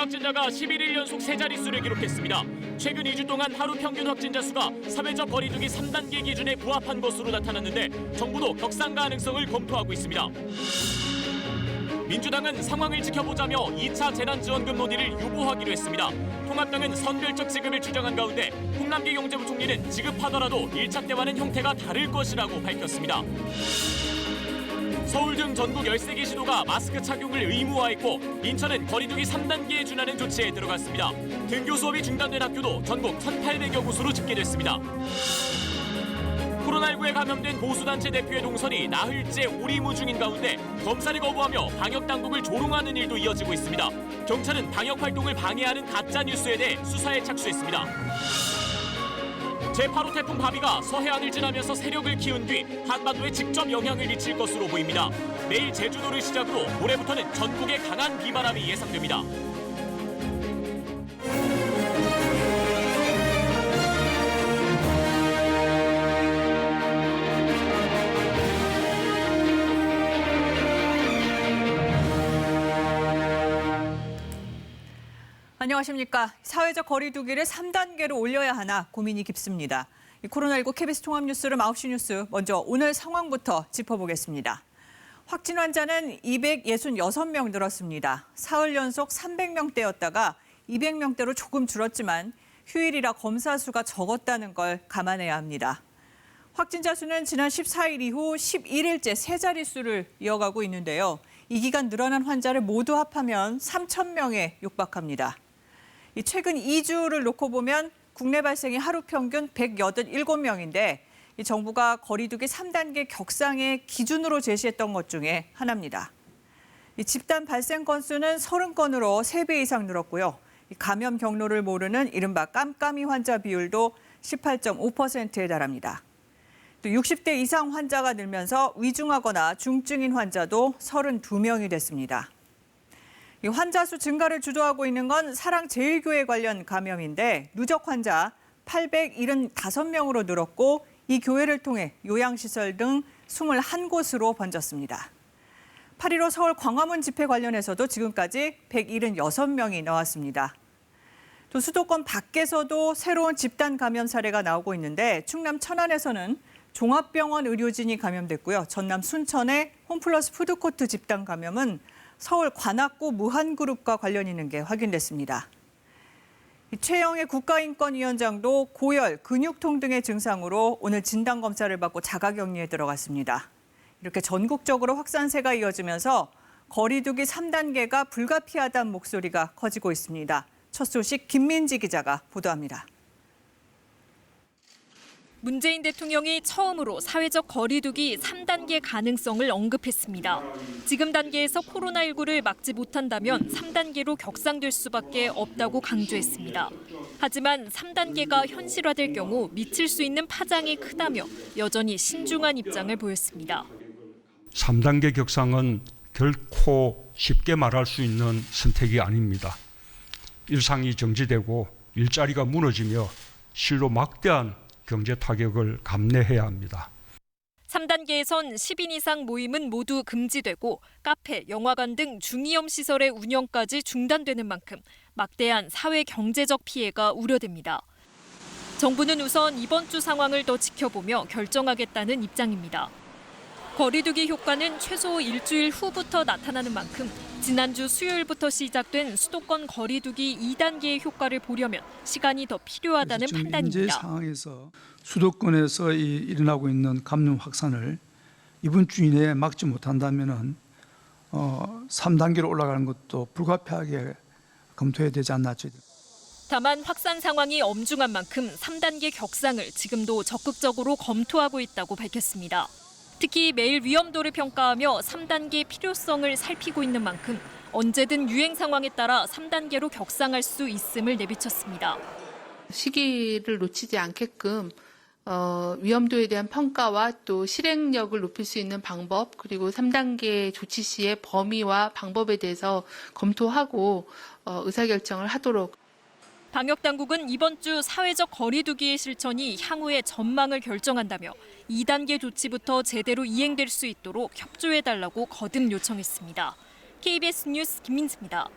확진자가 11일 연속 세 자릿수를 기록했습니다. 최근 2주 동안 하루 평균 확진자 수가 사회적 거리두기 3단계 기준에 부합한 것으로 나타났는데 정부도 격상 가능성을 검토하고 있습니다. 민주당은 상황을 지켜보자며 2차 재난지원금 논의를 유보하기로 했습니다. 통합당은 선별적 지급을 주장한 가운데 홍남기 경제부총리는 지급하더라도 1차 때와는 형태가 다를 것이라고 밝혔습니다. 서울 등 전국 13개 시도가 마스크 착용을 의무화했고 인천은 거리두기 3단계에 준하는 조치에 들어갔습니다. 등교 수업이 중단된 학교도 전국 1,800여 곳으로 집계됐습니다. 코로나19에 감염된 보수단체 대표의 동선이 나흘째 오리무중인 가운데 검사를 거부하며 방역당국을 조롱하는 일도 이어지고 있습니다. 경찰은 방역활동을 방해하는 가짜뉴스에 대해 수사에 착수했습니다. 제8호 태풍 바비가 서해안을 지나면서 세력을 키운 뒤 한반도에 직접 영향을 미칠 것으로 보입니다. 내일 제주도를 시작으로 모레부터는 전국에 강한 비바람이 예상됩니다. 안녕하십니까. 사회적 거리두기를 3단계로 올려야 하나 고민이 깊습니다. 코로나19 KBS 통합뉴스룸 9시 뉴스 먼저 오늘 상황부터 짚어보겠습니다. 확진 환자는 266명 늘었습니다. 사흘 연속 300명대였다가 200명대로 조금 줄었지만 휴일이라 검사 수가 적었다는 걸 감안해야 합니다. 확진자 수는 지난 14일 이후 11일째 세 자릿수를 이어가고 있는데요. 이 기간 늘어난 환자를 모두 합하면 3,000명에 육박합니다. 최근 2주를 놓고 보면 국내 발생이 하루 평균 187명인데 정부가 거리두기 3단계 격상의 기준으로 제시했던 것 중에 하나입니다. 집단 발생 건수는 30건으로 3배 이상 늘었고요. 감염 경로를 모르는 이른바 깜깜이 환자 비율도 18.5%에 달합니다. 또 60대 이상 환자가 늘면서 위중하거나 중증인 환자도 32명이 됐습니다. 이 환자 수 증가를 주도하고 있는 건 사랑제일교회 관련 감염인데 누적 환자 875명으로 늘었고 이 교회를 통해 요양시설 등 21곳으로 번졌습니다. 8.15 서울 광화문 집회 관련해서도 지금까지 176명이 나왔습니다. 또 수도권 밖에서도 새로운 집단 감염 사례가 나오고 있는데 충남 천안에서는 종합병원 의료진이 감염됐고요. 전남 순천의 홈플러스 푸드코트 집단 감염은 서울 관악구 무한그룹과 관련 있는 게 확인됐습니다. 최영애 국가인권위원장도 고열, 근육통 등의 증상으로 오늘 진단검사를 받고 자가격리에 들어갔습니다. 이렇게 전국적으로 확산세가 이어지면서 거리두기 3단계가 불가피하다는 목소리가 커지고 있습니다. 첫 소식 김민지 기자가 보도합니다. 문재인 대통령이 처음으로 사회적 거리두기 3단계 가능성을 언급했습니다. 지금 단계에서 코로나19를 막지 못한다면 3단계로 격상될 수밖에 없다고 강조했습니다. 하지만 3단계가 현실화될 경우 미칠 수 있는 파장이 크다며 여전히 신중한 입장을 보였습니다. 3단계 격상은 결코 쉽게 말할 수 있는 선택이 아닙니다. 일상이 정지되고 일자리가 무너지며 실로 막대한 경제 타격을 감내해야 합니다. 3단계에선 10인 이상 모임은 모두 금지되고 카페, 영화관 등 중위험 시설의 운영까지 중단되는 만큼 막대한 사회 경제적 피해가 우려됩니다. 정부는 우선 이번 주 상황을 더 지켜보며 결정하겠다는 입장입니다. 거리두기 효과는 최소 일주일 후부터 나타나는 만큼 지난주 수요일부터 시작된 수도권 거리두기 2단계의 효과를 보려면 시간이 더 필요하다는 판단입니다. 현재 상황에서 수도권에서 일어나고 있는 감염 확산을 이번 주 이내에 막지 못한다면 3단계로 올라가는 것도 불가피하게 검토해야 되지 않나. 다만 확산 상황이 엄중한 만큼 3단계 격상을 지금도 적극적으로 검토하고 있다고 밝혔습니다. 특히 매일 위험도를 평가하며 3단계 필요성을 살피고 있는 만큼 언제든 유행 상황에 따라 3단계로 격상할 수 있음을 내비쳤습니다. 시기를 놓치지 않게끔 위험도에 대한 평가와 또 실행력을 높일 수 있는 방법, 그리고 3단계 조치 시의 범위와 방법에 대해서 검토하고 의사결정을 하도록. 방역당국은 이번 주 사회적 거리두기의 실천이 향후의 전망을 결정한다며 2단계 조치부터 제대로 이행될 수 있도록 협조해달라고 거듭 요청했습니다. KBS 뉴스 김민지입니다.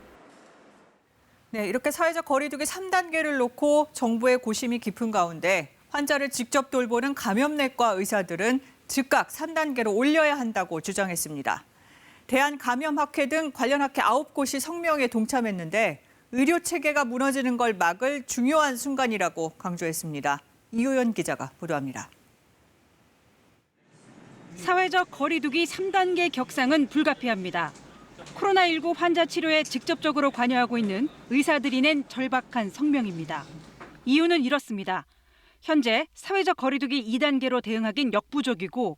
네, 이렇게 사회적 거리두기 3단계를 놓고 정부의 고심이 깊은 가운데 환자를 직접 돌보는 감염내과 의사들은 즉각 3단계로 올려야 한다고 주장했습니다. 대한감염학회 등 관련 학회 9곳이 성명에 동참했는데 의료 체계가 무너지는 걸 막을 중요한 순간이라고 강조했습니다. 이효연 기자가 보도합니다. 사회적 거리두기 3단계 격상은 불가피합니다. 코로나19 환자 치료에 직접적으로 관여하고 있는 의사들이 낸 절박한 성명입니다. 이유는 이렇습니다. 현재 사회적 거리두기 2단계로 대응하긴 역부족이고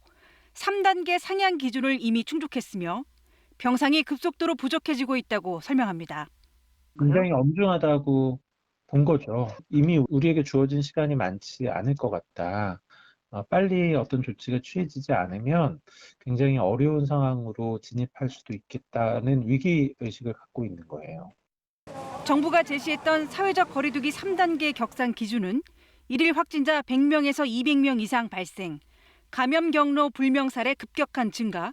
3단계 상향 기준을 이미 충족했으며 병상이 급속도로 부족해지고 있다고 설명합니다. 굉장히 엄중하다고 본 거죠. 이미 우리에게 주어진 시간이 많지 않을 것 같다. 빨리 어떤 조치가 취해지지 않으면 굉장히 어려운 상황으로 진입할 수도 있겠다는 위기의식을 갖고 있는 거예요. 정부가 제시했던 사회적 거리두기 3단계 격상 기준은 일일 확진자 100명에서 200명 이상 발생, 감염 경로 불명 사례 급격한 증가,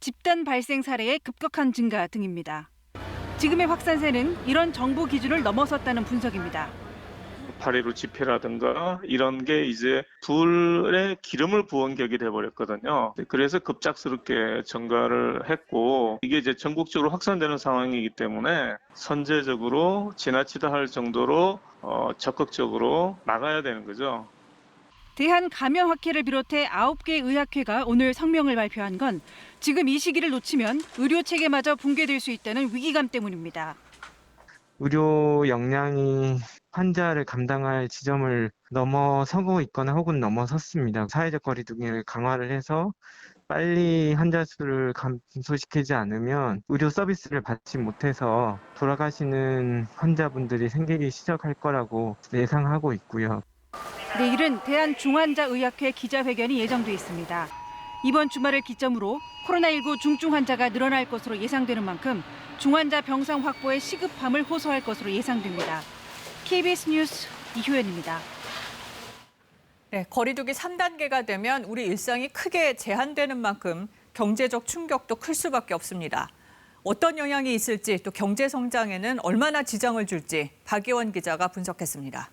집단 발생 사례의 급격한 증가 등입니다. 지금의 확산세는 이런 정부 기준을 넘어섰다는 분석입니다. 8.15 집회라든가 이런 게 이제 불에 기름을 부은 격이 돼버렸거든요. 그래서 급작스럽게 증가를 했고 이게 이제 전국적으로 확산되는 상황이기 때문에 선제적으로 지나치다 할 정도로 적극적으로 막아야 되는 거죠. 대한감염학회를 비롯해 9개 의학회가 오늘 성명을 발표한 건 지금 이 시기를 놓치면 의료 체계마저 붕괴될 수 있다는 위기감 때문입니다. 의료 역량이 환자를 감당할 지점을 넘어서고 있거나 혹은 넘어섰습니다. 사회적 거리두기를 강화를 해서 빨리 환자 수를 감소시키지 않으면 의료 서비스를 받지 못해서 돌아가시는 환자분들이 생기기 시작할 거라고 예상하고 있고요. 내일은 대한중환자의학회 기자회견이 예정돼 있습니다. 이번 주말을 기점으로 코로나19 중증 환자가 늘어날 것으로 예상되는 만큼 중환자 병상 확보에 시급함을 호소할 것으로 예상됩니다. KBS 뉴스 이효연입니다. 네, 거리두기 3단계가 되면 우리 일상이 크게 제한되는 만큼 경제적 충격도 클 수밖에 없습니다. 어떤 영향이 있을지 또 경제 성장에는 얼마나 지장을 줄지 박예원 기자가 분석했습니다.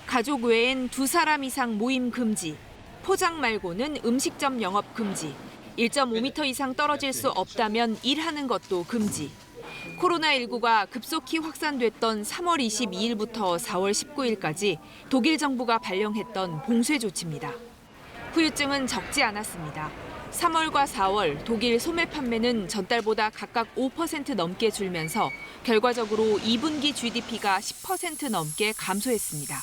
가족 외엔 2사람 이상 모임 금지, 포장 말고는 음식점 영업 금지, 1.5m 이상 떨어질 수 없다면 일하는 것도 금지. 코로나19가 급속히 확산됐던 3월 22일부터 4월 19일까지 독일 정부가 발령했던 봉쇄 조치입니다. 후유증은 적지 않았습니다. 3월과 4월 독일 소매 판매는 전달보다 각각 5% 넘게 줄면서 결과적으로 2분기 GDP가 10% 넘게 감소했습니다.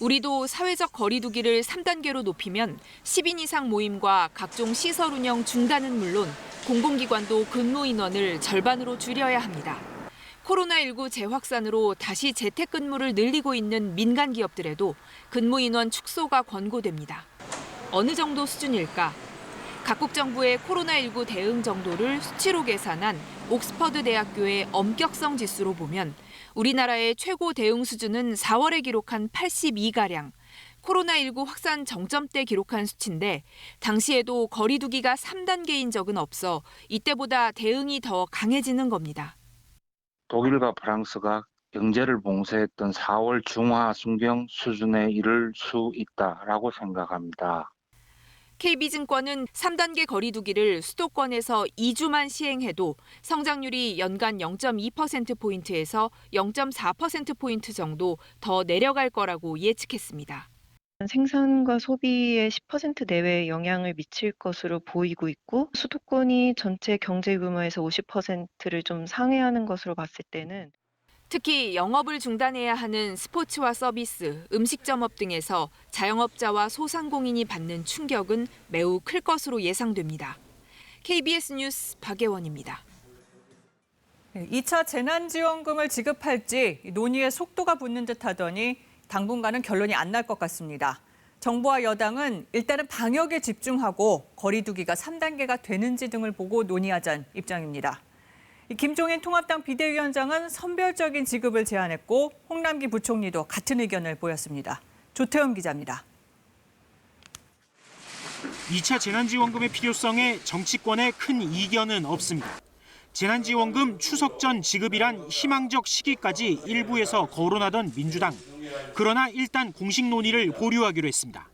우리도 사회적 거리두기를 3단계로 높이면 10인 이상 모임과 각종 시설 운영 중단은 물론 공공기관도 근무 인원을 절반으로 줄여야 합니다. 코로나19 재확산으로 다시 재택근무를 늘리고 있는 민간 기업들에도 근무 인원 축소가 권고됩니다. 어느 정도 수준일까? 각국 정부의 코로나19 대응 정도를 수치로 계산한 옥스퍼드 대학교의 엄격성 지수로 보면 우리나라의 최고 대응 수준은 4월에 기록한 82가량, 코로나19 확산 정점 때 기록한 수치인데 당시에도 거리두기가 3단계인 적은 없어 이때보다 대응이 더 강해지는 겁니다. 독일과 프랑스가 경제를 봉쇄했던 4월 중하순경 수준에 이를 수 있다라고 생각합니다. KB증권은 3단계 거리두기를 수도권에서 2주만 시행해도 성장률이 연간 0.2%포인트에서 0.4%포인트 정도 더 내려갈 거라고 예측했습니다. 생산과 소비에 10% 내외의 영향을 미칠 것으로 보이고 있고 수도권이 전체 경제 규모에서 50%를 좀 상회하는 것으로 봤을 때는 특히 영업을 중단해야 하는 스포츠와 서비스, 음식점업 등에서 자영업자와 소상공인이 받는 충격은 매우 클 것으로 예상됩니다. KBS 뉴스 박예원입니다. 2차 재난지원금을 지급할지 논의에 속도가 붙는 듯하더니 당분간은 결론이 안 날 것 같습니다. 정부와 여당은 일단은 방역에 집중하고 거리두기가 3단계가 되는지 등을 보고 논의하자는 입장입니다. 김종인 통합당 비대위원장은 선별적인 지급을 제안했고 홍남기 부총리도 같은 의견을 보였습니다. 조태현 기자입니다. 2차 재난지원금의 필요성에 정치권에 큰 이견은 없습니다. 재난지원금 추석 전 지급이란 희망적 시기까지 일부에서 거론하던 민주당. 그러나 일단 공식 논의를 보류하기로 했습니다.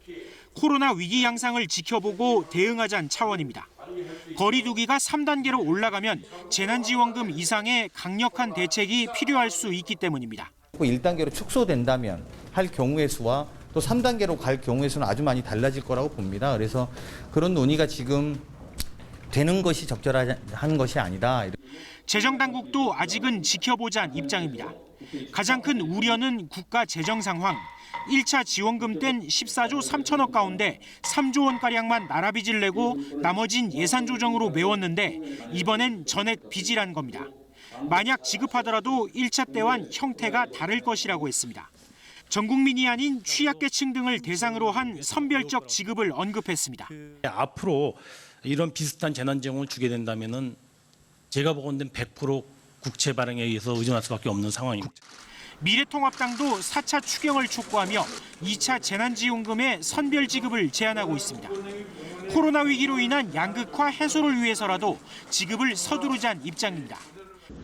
코로나 위기 양상을 지켜보고 대응하자는 차원입니다. 거리 두기가 3단계로 올라가면 재난지원금 이상의 강력한 대책이 필요할 수 있기 때문입니다. 1단계로 축소된다면 할 경우의 수와 또 3단계로 갈 경우의 수는 아주 많이 달라질 거라고 봅니다. 그래서 그런 논의가 지금 되는 것이 적절한 것이 아니다. 재정당국도 아직은 지켜보자는 입장입니다. 가장 큰 우려는 국가 재정 상황. 1차 지원금 땐 14조 3천억 가운데 3조 원가량만 나라빚을 내고 나머진 예산 조정으로 메웠는데 이번엔 전액 빚이란 겁니다. 만약 지급하더라도 1차 때와는 형태가 다를 것이라고 했습니다. 전 국민이 아닌 취약계층 등을 대상으로 한 선별적 지급을 언급했습니다. 앞으로 이런 비슷한 재난지원을 주게 된다면은 제가 보건된 100% 국채 발행에 의해서 의존할 수밖에 없는 상황입니다. 미래통합당도 4차 추경을 촉구하며 2차 재난지원금의 선별 지급을 제안하고 있습니다. 코로나 위기로 인한 양극화 해소를 위해서라도 지급을 서두르자는 입장입니다.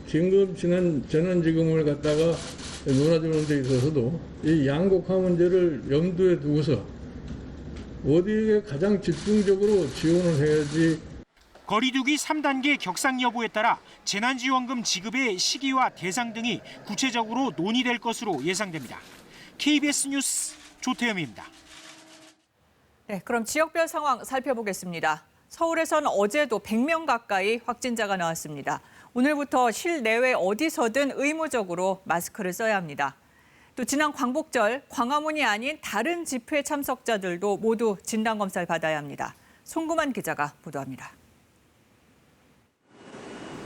긴급 재난지원금을 갖다가 논의하는 데 있어서도 이 양극화 문제를 염두에 두고서 어디에 가장 집중적으로 지원을 해야지. 거리두기 3단계 격상 여부에 따라 재난지원금 지급의 시기와 대상 등이 구체적으로 논의될 것으로 예상됩니다. KBS 뉴스 조태현입니다. 네, 그럼 지역별 상황 살펴보겠습니다. 서울에선 어제도 100명 가까이 확진자가 나왔습니다. 오늘부터 실내외 어디서든 의무적으로 마스크를 써야 합니다. 또 지난 광복절 광화문이 아닌 다른 집회 참석자들도 모두 진단검사를 받아야 합니다. 송구만 기자가 보도합니다.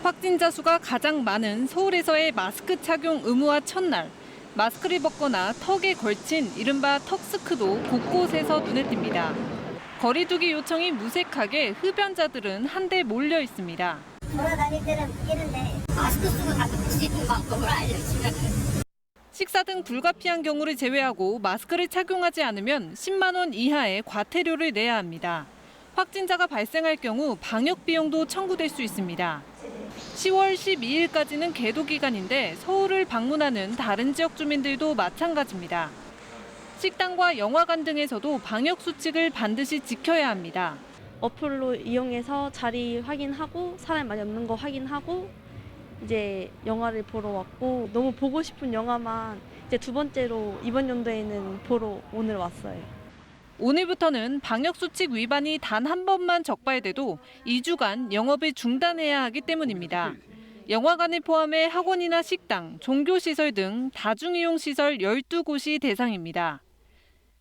확진자 수가 가장 많은 서울에서의 마스크 착용 의무화 첫날. 마스크를 벗거나 턱에 걸친 이른바 턱스크도 곳곳에서 눈에 띕니다. 거리두기 요청이 무색하게 흡연자들은 한데 몰려 있습니다. 돌아다닐 때는 이런데 마스크 쓰고 가끔 씻는 방법을 알려주면. 식사 등 불가피한 경우를 제외하고 마스크를 착용하지 않으면 10만 원 이하의 과태료를 내야 합니다. 확진자가 발생할 경우 방역 비용도 청구될 수 있습니다. 10월 12일까지는 계도 기간인데 서울을 방문하는 다른 지역 주민들도 마찬가지입니다. 식당과 영화관 등에서도 방역 수칙을 반드시 지켜야 합니다. 어플로 이용해서 자리 확인하고 사람이 많이 없는 거 확인하고 이제 영화를 보러 왔고 너무 보고 싶은 영화만 이제 두 번째로 이번 연도에는 보러 오늘 왔어요. 오늘부터는 방역수칙 위반이 단 한 번만 적발돼도 2주간 영업을 중단해야 하기 때문입니다. 영화관을 포함해 학원이나 식당, 종교시설 등 다중이용시설 12곳이 대상입니다.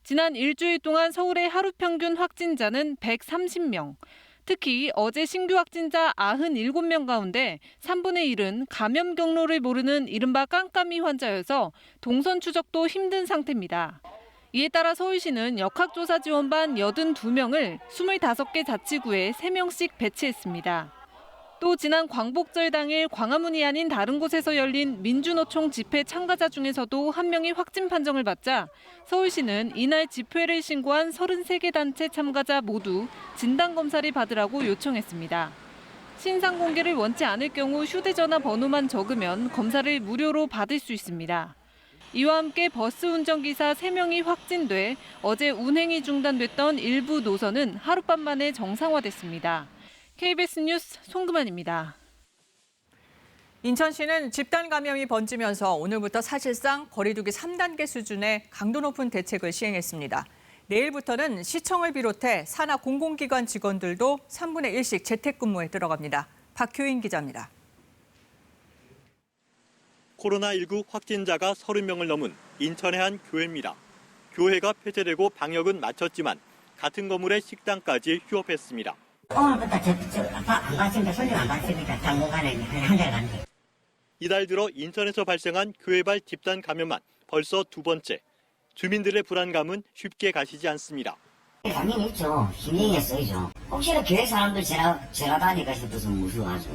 지난 일주일 동안 서울의 하루 평균 확진자는 130명. 특히 어제 신규 확진자 97명 가운데 3분의 1은 감염 경로를 모르는 이른바 깜깜이 환자여서 동선 추적도 힘든 상태입니다. 이에 따라 서울시는 역학조사지원반 82명을 25개 자치구에 3명씩 배치했습니다. 또 지난 광복절 당일 광화문이 아닌 다른 곳에서 열린 민주노총 집회 참가자 중에서도 한 명이 확진 판정을 받자 서울시는 이날 집회를 신고한 33개 단체 참가자 모두 진단검사를 받으라고 요청했습니다. 신상 공개를 원치 않을 경우 휴대전화 번호만 적으면 검사를 무료로 받을 수 있습니다. 이와 함께 버스 운전기사 3명이 확진돼 어제 운행이 중단됐던 일부 노선은 하룻밤 만에 정상화됐습니다. KBS 뉴스 송금환입니다. 인천시는 집단 감염이 번지면서 오늘부터 사실상 거리두기 3단계 수준의 강도 높은 대책을 시행했습니다. 내일부터는 시청을 비롯해 산하 공공기관 직원들도 3분의 1씩 재택근무에 들어갑니다. 박효인 기자입니다. 코로나19 확진자가 30명을 넘은 인천의 한 교회입니다. 교회가 폐쇄되고 방역은 마쳤지만 같은 건물의 식당까지 휴업했습니다. 오늘부터 안 받습니다. 손님 안 받습니다. 당분간에 한 달 간대. 이달 들어 인천에서 발생한 교회발 집단 감염만 벌써 두 번째. 주민들의 불안감은 쉽게 가시지 않습니다. 당연히 있죠. 신경이 쓰이죠. 혹시나 교회 사람들 지나다니까 싶어서 무서워하죠.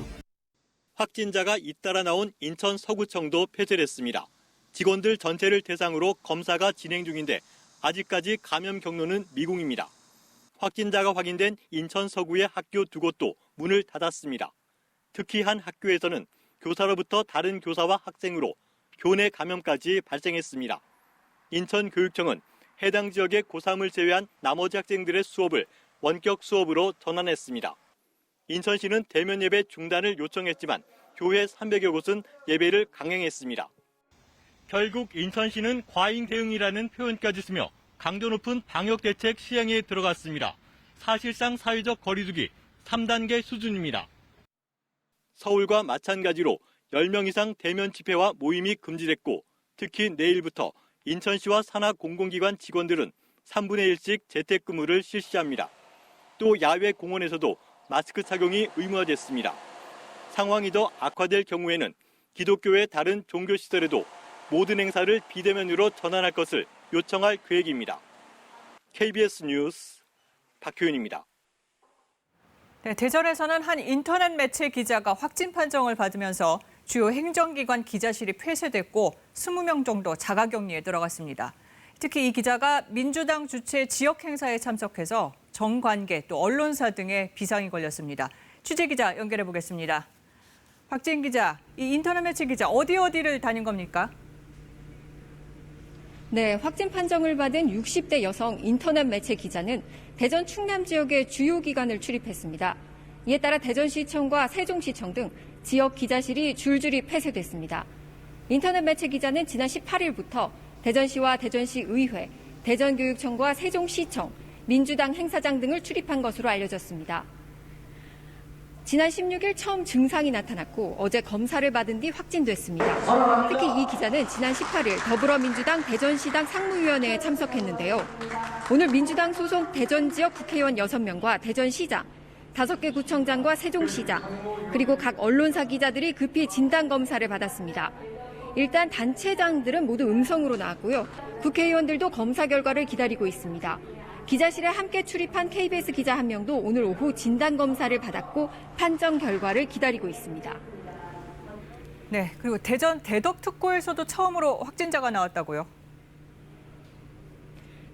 확진자가 잇따라 나온 인천 서구청도 폐쇄됐습니다. 직원들 전체를 대상으로 검사가 진행 중인데 아직까지 감염 경로는 미궁입니다. 확진자가 확인된 인천 서구의 학교 2곳도 문을 닫았습니다. 특히 한 학교에서는 교사로부터 다른 교사와 학생으로 교내 감염까지 발생했습니다. 인천교육청은 해당 지역의 고3을 제외한 나머지 학생들의 수업을 원격 수업으로 전환했습니다. 인천시는 대면 예배 중단을 요청했지만 교회 300여 곳은 예배를 강행했습니다. 결국 인천시는 과잉 대응이라는 표현까지 쓰며 강도 높은 방역 대책 시행에 들어갔습니다. 사실상 사회적 거리두기 3단계 수준입니다. 서울과 마찬가지로 10명 이상 대면 집회와 모임이 금지됐고 특히 내일부터 인천시와 산하 공공기관 직원들은 3분의 1씩 재택근무를 실시합니다. 또 야외 공원에서도 마스크 착용이 의무화됐습니다. 상황이 더 악화될 경우에는 기독교의 다른 종교시설에도 모든 행사를 비대면으로 전환할 것을 요청할 계획입니다. KBS 뉴스 박효윤입니다. 네, 대전에서는 한 인터넷 매체 기자가 확진 판정을 받으면서 주요 행정기관 기자실이 폐쇄됐고 20명 정도 자가격리에 들어갔습니다. 특히 이 기자가 민주당 주최 지역 행사에 참석해서 정관계 또 언론사 등의 비상이 걸렸습니다. 취재기자 연결해 보겠습니다. 박지은 기자, 이 인터넷 매체 기자 어디를 다닌 겁니까? 네, 확진 판정을 받은 60대 여성 인터넷 매체 기자는 대전 충남 지역의 주요 기관을 출입했습니다. 이에 따라 대전시청과 세종시청 등 지역 기자실이 줄줄이 폐쇄됐습니다. 인터넷 매체 기자는 지난 18일부터 대전시와 대전시 의회, 대전교육청과 세종시청, 민주당 행사장 등을 출입한 것으로 알려졌습니다. 지난 16일 처음 증상이 나타났고 어제 검사를 받은 뒤 확진됐습니다. 특히 이 기자는 지난 18일 더불어민주당 대전시당 상무위원회에 참석했는데요. 오늘 민주당 소속 대전 지역 국회의원 6명과 대전시장, 5개 구청장과 세종시장, 그리고 각 언론사 기자들이 급히 진단검사를 받았습니다. 일단 단체장들은 모두 음성으로 나왔고요. 국회의원들도 검사 결과를 기다리고 있습니다. 기자실에 함께 출입한 KBS 기자 1명도 오늘 오후 진단검사를 받았고 판정 결과를 기다리고 있습니다. 네, 그리고 대전 대덕특구에서도 처음으로 확진자가 나왔다고요?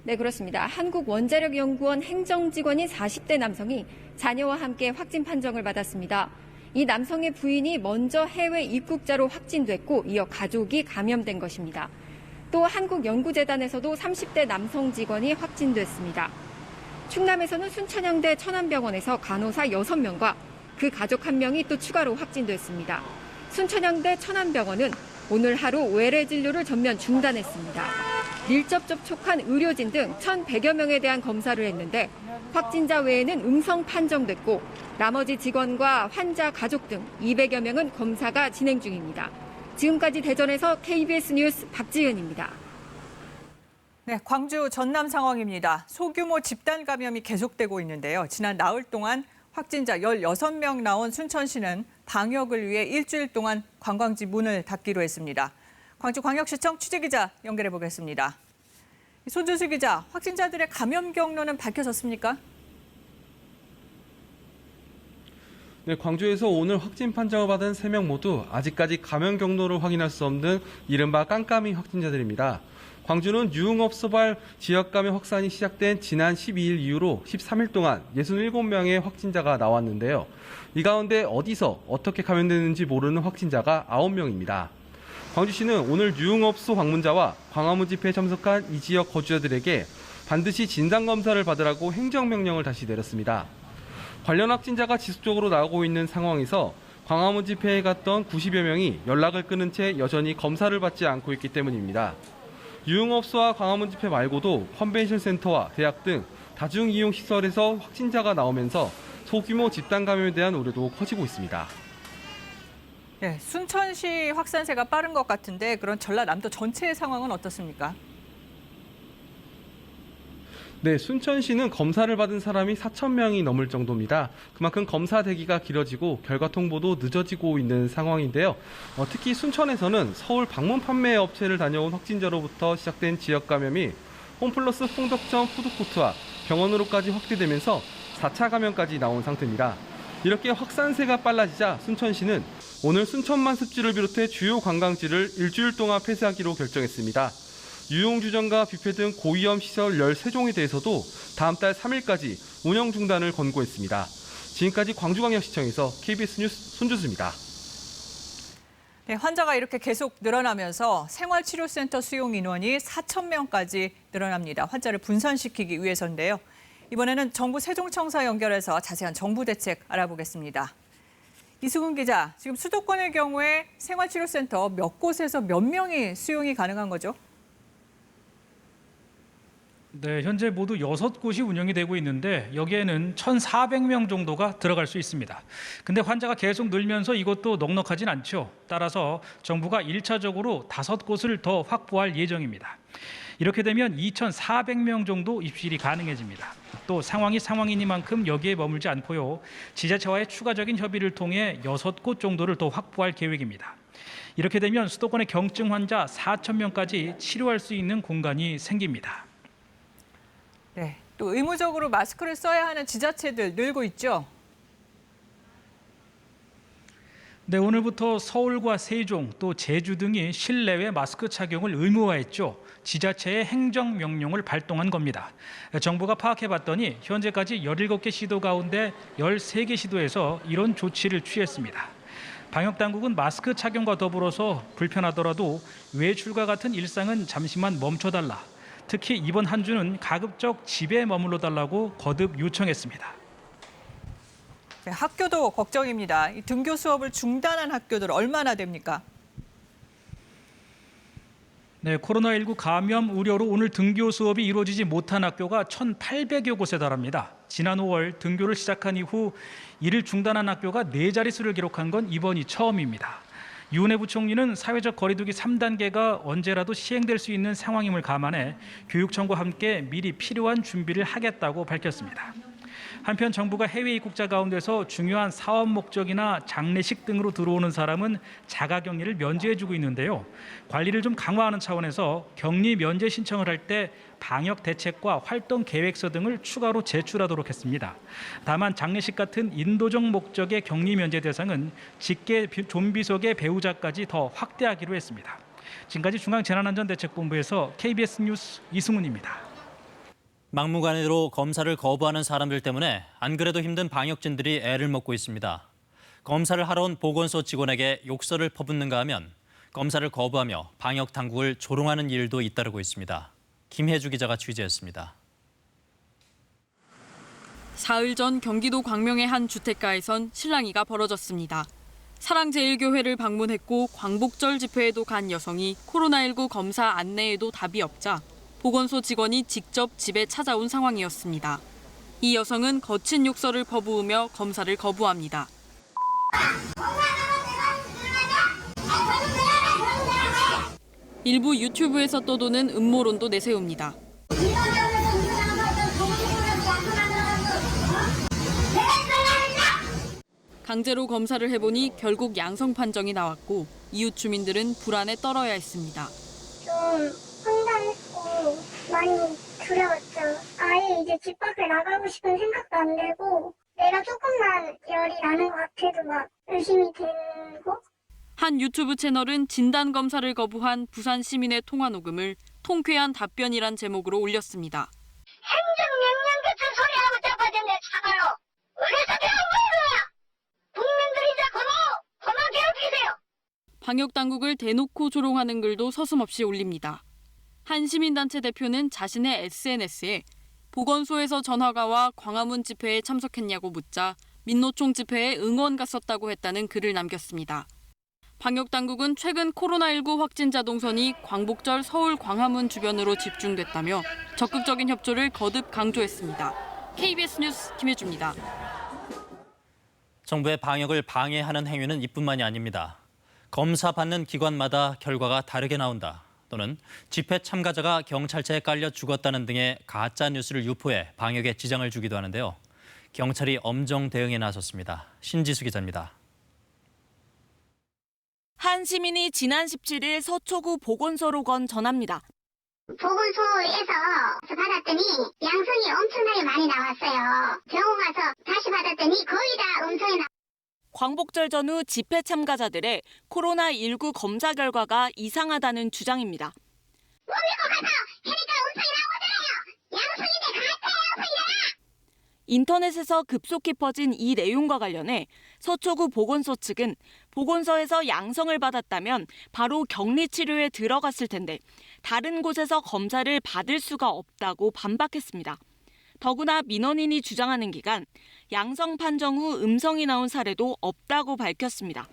네, 그렇습니다. 한국원자력연구원 행정직원인 40대 남성이 자녀와 함께 확진 판정을 받았습니다. 이 남성의 부인이 먼저 해외 입국자로 확진됐고 이어 가족이 감염된 것입니다. 또 한국연구재단에서도 30대 남성 직원이 확진됐습니다. 충남에서는 순천향대 천안병원에서 간호사 6명과 그 가족 1명이 또 추가로 확진됐습니다. 순천향대 천안병원은 오늘 하루 외래 진료를 전면 중단했습니다. 밀접 접촉한 의료진 등 1,100여 명에 대한 검사를 했는데 확진자 외에는 음성 판정됐고 나머지 직원과 환자 가족 등 200여 명은 검사가 진행 중입니다. 지금까지 대전에서 KBS 뉴스 박지은입니다. 네, 광주 전남 상황입니다. 소규모 집단 감염이 계속되고 있는데요. 지난 나흘 동안 확진자 16명 나온 순천시는 방역을 위해 일주일 동안 관광지 문을 닫기로 했습니다. 광주광역시청 취재기자 연결해 보겠습니다. 손준수 기자, 확진자들의 감염 경로는 밝혀졌습니까? 네, 광주에서 오늘 확진 판정을 받은 3명 모두 아직까지 감염 경로를 확인할 수 없는 이른바 깜깜이 확진자들입니다. 광주는 유흥업소발 지역 감염 확산이 시작된 지난 12일 이후로 13일 동안 67명의 확진자가 나왔는데요. 이 가운데 어디서 어떻게 감염됐는지 모르는 확진자가 9명입니다. 광주시는 오늘 유흥업소 방문자와 광화문 집회에 참석한 이 지역 거주자들에게 반드시 진단검사를 받으라고 행정명령을 다시 내렸습니다. 관련 확진자가 지속적으로 나오고 있는 상황에서 광화문 집회에 갔던 90여 명이 연락을 끊은 채 여전히 검사를 받지 않고 있기 때문입니다. 유흥업소와 광화문 집회 말고도 컨벤션 센터와 대학 등 다중이용시설에서 확진자가 나오면서 소규모 집단 감염에 대한 우려도 커지고 있습니다. 네, 순천시 확산세가 빠른 것 같은데 그런 전라남도 전체의 상황은 어떻습니까? 네, 순천시는 검사를 받은 사람이 4,000명이 넘을 정도입니다. 그만큼 검사 대기가 길어지고 결과 통보도 늦어지고 있는 상황인데요. 특히 순천에서는 서울 방문 판매 업체를 다녀온 확진자로부터 시작된 지역 감염이 홈플러스 풍덕점 푸드코트와 병원으로까지 확대되면서 4차 감염까지 나온 상태입니다. 이렇게 확산세가 빨라지자 순천시는 오늘 순천만 습지를 비롯해 주요 관광지를 일주일 동안 폐쇄하기로 결정했습니다. 유흥주점과 뷔페 등 고위험 시설 13종에 대해서도 다음 달 3일까지 운영 중단을 권고했습니다. 지금까지 광주광역시청에서 KBS 뉴스 손주수입니다. 네, 환자가 이렇게 계속 늘어나면서 생활치료센터 수용 인원이 4,000명까지 늘어납니다. 환자를 분산시키기 위해서인데요. 이번에는 정부 세종청사 연결해서 자세한 정부 대책 알아보겠습니다. 이수근 기자, 지금 수도권의 경우에 생활치료센터 몇 곳에서 몇 명이 수용이 가능한 거죠? 네, 현재 모두 6곳이 운영이 되고 있는데 여기에는 1,400명 정도가 들어갈 수 있습니다. 근데 환자가 계속 늘면서 이것도 넉넉하진 않죠. 따라서 정부가 1차적으로 5곳을 더 확보할 예정입니다. 이렇게 되면 2,400명 정도 입실이 가능해집니다. 또 상황이 상황이니만큼 여기에 머물지 않고요. 지자체와의 추가적인 협의를 통해 6곳 정도를 더 확보할 계획입니다. 이렇게 되면 수도권의 경증 환자 4,000명까지 치료할 수 있는 공간이 생깁니다. 네, 또 의무적으로 마스크를 써야 하는 지자체들 늘고 있죠? 네, 오늘부터 서울과 세종, 또 제주 등이 실내외 마스크 착용을 의무화했죠. 지자체의 행정명령을 발동한 겁니다. 정부가 파악해봤더니 현재까지 17개 시도 가운데 13개 시도에서 이런 조치를 취했습니다. 방역당국은 마스크 착용과 더불어서 불편하더라도 외출과 같은 일상은 잠시만 멈춰달라. 특히 이번 한 주는 가급적 집에 머물러 달라고 거듭 요청했습니다. 네, 학교도 걱정입니다. 이 등교 수업을 중단한 학교들 얼마나 됩니까? 네, 코로나19 감염 우려로 오늘 등교 수업이 이루어지지 못한 학교가 1,800여 곳에 달합니다. 지난 5월 등교를 시작한 이후 이를 중단한 학교가 4자릿수를 기록한 건 이번이 처음입니다. 유은혜 부총리는 사회적 거리두기 3단계가 언제라도 시행될 수 있는 상황임을 감안해 교육청과 함께 미리 필요한 준비를 하겠다고 밝혔습니다. 한편 정부가 해외 입국자 가운데서 중요한 사업 목적이나 장례식 등으로 들어오는 사람은 자가격리를 면제해주고 있는데요. 관리를 좀 강화하는 차원에서 격리 면제 신청을 할 때 방역 대책과 활동 계획서 등을 추가로 제출하도록 했습니다. 다만 장례식 같은 인도적 목적의 격리 면제 대상은 직계 좀비속의 배우자까지 더 확대하기로 했습니다. 지금까지 중앙재난안전대책본부에서 KBS 뉴스 이승훈입니다. 막무가내로 검사를 거부하는 사람들 때문에 안 그래도 힘든 방역진들이 애를 먹고 있습니다. 검사를 하러 온 보건소 직원에게 욕설을 퍼붓는가 하면 검사를 거부하며 방역 당국을 조롱하는 일도 잇따르고 있습니다. 김혜주 기자가 취재했습니다. 사흘 전 경기도 광명의 한 주택가에선 실랑이가 벌어졌습니다. 사랑제일교회를 방문했고 광복절 집회에도 간 여성이 코로나19 검사 안내에도 답이 없자 보건소 직원이 직접 집에 찾아온 상황이었습니다. 이 여성은 거친 욕설을 퍼부으며 검사를 거부합니다. 일부 유튜브에서 떠도는 음모론도 내세웁니다. 강제로 검사를 해보니 결국 양성 판정이 나왔고 이웃 주민들은 불안에 떨어야 했습니다. 좀 황당했고 많이 두려웠죠. 아예 이제 집 밖에 나가고 싶은 생각도 안 들고 내가 조금만 열이 나는 것 같아도 막 의심이 들고. 한 유튜브 채널은 진단검사를 거부한 부산 시민의 통화 녹음을 통쾌한 답변이란 제목으로 올렸습니다. 행정명령 같은 소리하고 자빠졌네 참아요. 어디서 배운 거야? 국민들이 자꾸 그만 괴롭히세요. 방역당국을 대놓고 조롱하는 글도 서슴없이 올립니다. 한 시민단체 대표는 자신의 SNS에 보건소에서 전화가 와 광화문 집회에 참석했냐고 묻자 민노총 집회에 응원 갔었다고 했다는 글을 남겼습니다. 방역당국은 최근 코로나19 확진자 동선이 광복절 서울 광화문 주변으로 집중됐다며 적극적인 협조를 거듭 강조했습니다. KBS 뉴스 김혜주입니다. 정부의 방역을 방해하는 행위는 이뿐만이 아닙니다. 검사 받는 기관마다 결과가 다르게 나온다. 또는 집회 참가자가 경찰차에 깔려 죽었다는 등의 가짜 뉴스를 유포해 방역에 지장을 주기도 하는데요. 경찰이 엄정 대응에 나섰습니다. 신지수 기자입니다. 한 시민이 지난 17일 서초구 보건소로 건 전화입니다. 보건소에서 받았더니 양성이 엄청나게 많이 나왔어요. 병원 가서 다시 받았더니 거의 다 음성이 나왔어요. 광복절 전후 집회 참가자들의 코로나19 검사 결과가 이상하다는 주장입니다. 뭐 믿고 가서 해니까 음성이 나오잖아요. 양성인데 가짜 양성이잖아. 인터넷에서 급속히 퍼진 이 내용과 관련해 서초구 보건소 측은 보건소에서 양성을 받았다면 바로 격리 치료에 들어갔을 텐데 다른 곳에서 검사를 받을 수가 없다고 반박했습니다. 더구나 민원인이 주장하는 기간 양성 판정 후 음성이 나온 사례도 없다고 밝혔습니다.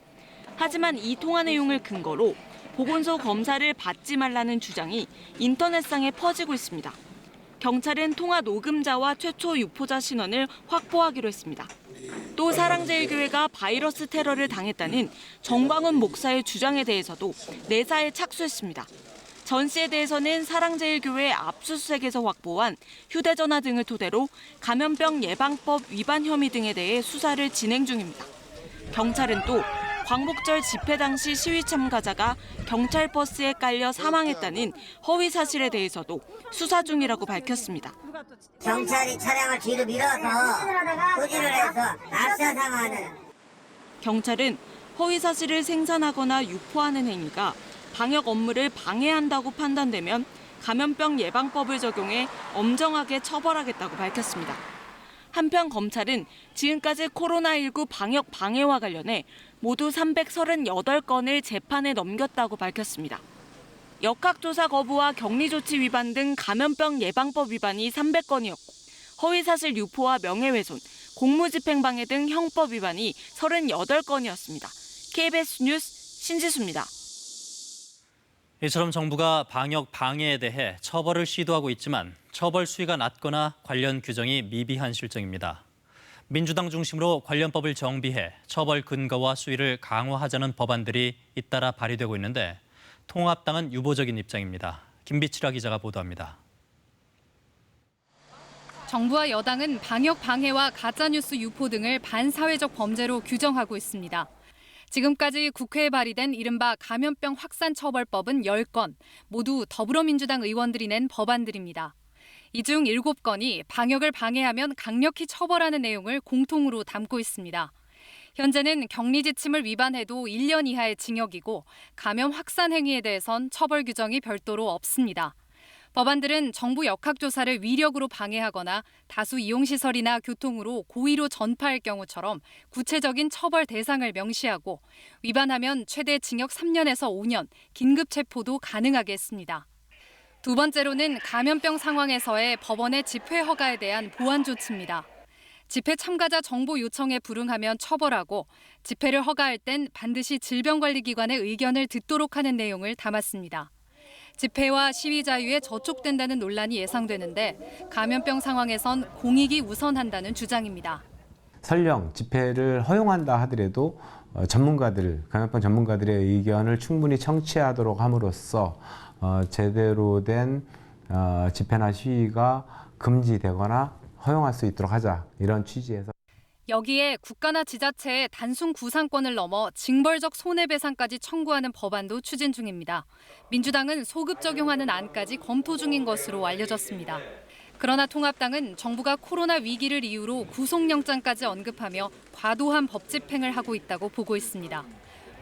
하지만 이 통화 내용을 근거로 보건소 검사를 받지 말라는 주장이 인터넷상에 퍼지고 있습니다. 경찰은 통화 녹음자와 최초 유포자 신원을 확보하기로 했습니다. 또 사랑제일교회가 바이러스 테러를 당했다는 정광훈 목사의 주장에 대해서도 내사에 착수했습니다. 전 씨에 대해서는 사랑제일교회 압수수색에서 확보한 휴대전화 등을 토대로 감염병 예방법 위반 혐의 등에 대해 수사를 진행 중입니다. 경찰은 또 광복절 집회 당시 시위 참가자가 경찰 버스에 깔려 사망했다는 허위 사실에 대해서도 수사 중이라고 밝혔습니다. 경찰이 차량을 뒤로 밀어서 소지를 해서 낙사상하는. 경찰은 허위 사실을 생산하거나 유포하는 행위가 방역 업무를 방해한다고 판단되면 감염병 예방법을 적용해 엄정하게 처벌하겠다고 밝혔습니다. 한편 검찰은 지금까지 코로나19 방역 방해와 관련해 모두 338건을 재판에 넘겼다고 밝혔습니다. 역학조사 거부와 격리조치 위반 등 감염병 예방법 위반이 300건이었고 허위사실 유포와 명예훼손, 공무집행방해 등 형법 위반이 38건이었습니다. KBS 뉴스 신지수입니다. 이처럼 정부가 방역 방해에 대해 처벌을 시도하고 있지만 처벌 수위가 낮거나 관련 규정이 미비한 실정입니다. 민주당 중심으로 관련법을 정비해 처벌 근거와 수위를 강화하자는 법안들이 잇따라 발의되고 있는데 통합당은 유보적인 입장입니다. 김비치라 기자가 보도합니다. 정부와 여당은 방역 방해와 가짜뉴스 유포 등을 반사회적 범죄로 규정하고 있습니다. 지금까지 국회에 발의된 이른바 감염병 확산 처벌법은 10건, 모두 더불어민주당 의원들이 낸 법안들입니다. 이 중 7건이 방역을 방해하면 강력히 처벌하는 내용을 공통으로 담고 있습니다. 현재는 격리 지침을 위반해도 1년 이하의 징역이고 감염 확산 행위에 대해선 처벌 규정이 별도로 없습니다. 법안들은 정부 역학조사를 위력으로 방해하거나 다수 이용시설이나 교통으로 고의로 전파할 경우처럼 구체적인 처벌 대상을 명시하고 위반하면 최대 징역 3년에서 5년, 긴급 체포도 가능하게 했습니다. 두 번째로는 감염병 상황에서의 법원의 집회 허가에 대한 보완 조치입니다. 집회 참가자 정보 요청에 불응하면 처벌하고 집회를 허가할 땐 반드시 질병관리기관의 의견을 듣도록 하는 내용을 담았습니다. 집회와 시위 자유에 저촉된다는 논란이 예상되는데 감염병 상황에선 공익이 우선한다는 주장입니다. 설령 집회를 허용한다 하더라도 감염병 전문가들의 의견을 충분히 청취하도록 함으로써 제대로 된 집회나 시위가 금지되거나 허용할 수 있도록 하자, 이런 취지에서. 여기에 국가나 지자체의 단순 구상권을 넘어 징벌적 손해배상까지 청구하는 법안도 추진 중입니다. 민주당은 소급 적용하는 안까지 검토 중인 것으로 알려졌습니다. 그러나 통합당은 정부가 코로나 위기를 이유로 구속영장까지 언급하며 과도한 법 집행을 하고 있다고 보고 있습니다.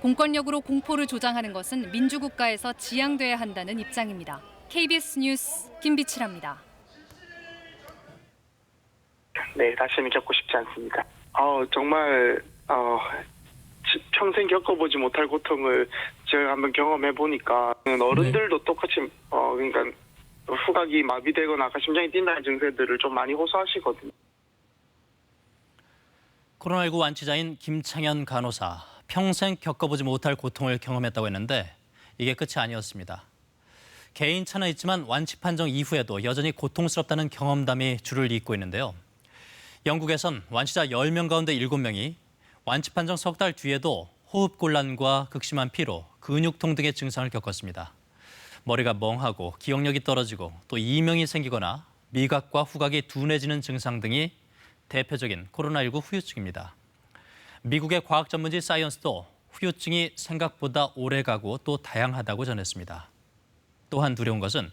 공권력으로 공포를 조장하는 것은 민주국가에서 지양돼야 한다는 입장입니다. KBS 뉴스 김비치라입니다. 네, 다시는 겪고 싶지 않습니다. 정말 평생 겪어보지 못할 고통을 제가 한번 경험해 보니까 어른들도 똑같이 그러니까 후각이 마비되거나 심장이 뛴다는 증세들을 좀 많이 호소하시거든요. 코로나19 완치자인 김창현 간호사, 평생 겪어보지 못할 고통을 경험했다고 했는데 이게 끝이 아니었습니다. 개인차는 있지만 완치 판정 이후에도 여전히 고통스럽다는 경험담이 줄을 잇고 있는데요. 영국에선 완치자 10명 가운데 7명이 완치 판정 석 달 뒤에도 호흡곤란과 극심한 피로, 근육통 등의 증상을 겪었습니다. 머리가 멍하고 기억력이 떨어지고 또 이명이 생기거나 미각과 후각이 둔해지는 증상 등이 대표적인 코로나19 후유증입니다. 미국의 과학 전문지 사이언스도 후유증이 생각보다 오래가고 또 다양하다고 전했습니다. 또한 두려운 것은